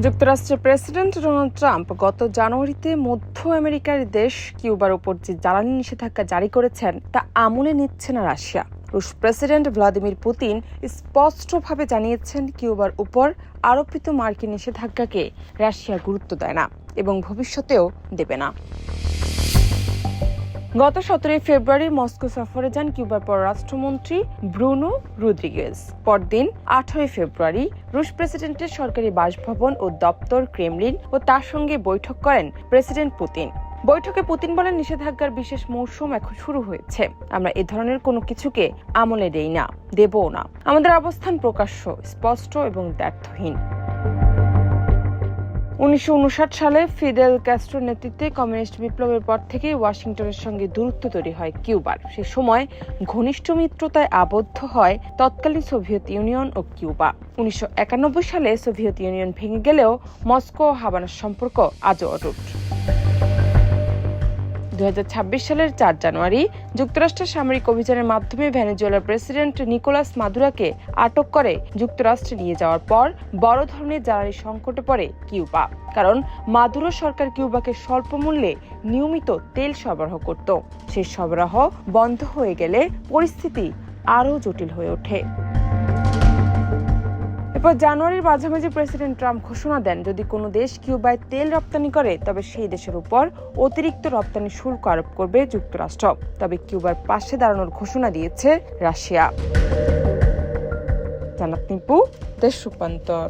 যুক্তরাষ্ট্রের president Donald Trump গত জানুয়ারিতে মধ্য আমেরিকার দেশ কিউবার উপর যে জ্বালানি নিষেধাজ্ঞা জারি করেছেন তা আমলে নিচ্ছে না রাশিয়া। রুশ প্রেসিডেন্ট ভ্লাদিমির পুতিন স্পষ্টভাবে জানিয়েছেন কিউবার উপর আরোপিত মার্কিন নিষেধাজ্ঞাকে রাশিয়া গুরুত্ব দেয় না এবং ভবিষ্যতেও দেবে না। গত 17 ফেব্রুয়ারি মস্কো সফরে যান কিউবার পররাষ্ট্রমন্ত্রী ব্রুনো রদ্রিগেজ। পরদিন 18 ফেব্রুয়ারি রুশ প্রেসিডেন্টের সরকারি বাসভবন ও দপ্তর ক্রেমলিন ও তার সঙ্গে বৈঠক করেন প্রেসিডেন্ট পুতিন। বৈঠকে পুতিন বলেন, নিষেধাজ্ঞার বিশেষ মৌসুম এখন শুরু হয়েছে। আমরা এ ধরনের কোনো কিছুকে আমলে দেই না, দেবও না। আমাদের অবস্থান প্রকাশ্য, স্পষ্ট এবং দ্ব্যর্থহীন। 1959 সালে ফিদেল ক্যাস্ট্রোর নেতৃত্বে কমিউনিস্ট বিপ্লবের পর থেকে ওয়াশিংটনের সঙ্গে দূরত্ব তৈরি হয় কিউবার। সে সময় ঘনিষ্ঠ মিত্রতায় আবদ্ধ হয় তৎকালীন সোভিয়েত ইউনিয়ন ও কিউবা। 1991 সালে সোভিয়েত ইউনিয়ন ভেঙে গেলেও মস্কো ও হাভানার সম্পর্ক আজও অটুট। 2026 সালের 4 জানুয়ারি যুক্তরাষ্ট্রের সামরিক অভিযানের মাধ্যমে ভেনেজুয়েলার প্রেসিডেন্ট নিকোলাস মাদুরাকে আটক করে যুক্তরাষ্ট্রে নিয়ে যাওয়ার পর বড় ধরনের জ্বালানি সংকটে পড়ে কিউবা। কারণ মাদুরো সরকার কিউবাকে স্বল্প মূল্যে নিয়মিত তেল সরবরাহ করত। সেই সরবরাহ বন্ধ হয়ে গেলে পরিস্থিতি আরও জটিল হয়ে ওঠে। এরপর জানুয়ারির মাঝামাঝি প্রেসিডেন্ট ট্রাম্প ঘোষণা দেন, যদি কোনো দেশ কিউবায় তেল রপ্তানি করে তবে সেই দেশের উপর অতিরিক্ত রপ্তানি শুল্ক আরোপ করবে যুক্তরাষ্ট্র। তবে কিউবার পাশে দাঁড়ানোর ঘোষণা দিয়েছে রাশিয়া। জানাত নিপু, দেশ রূপান্তর।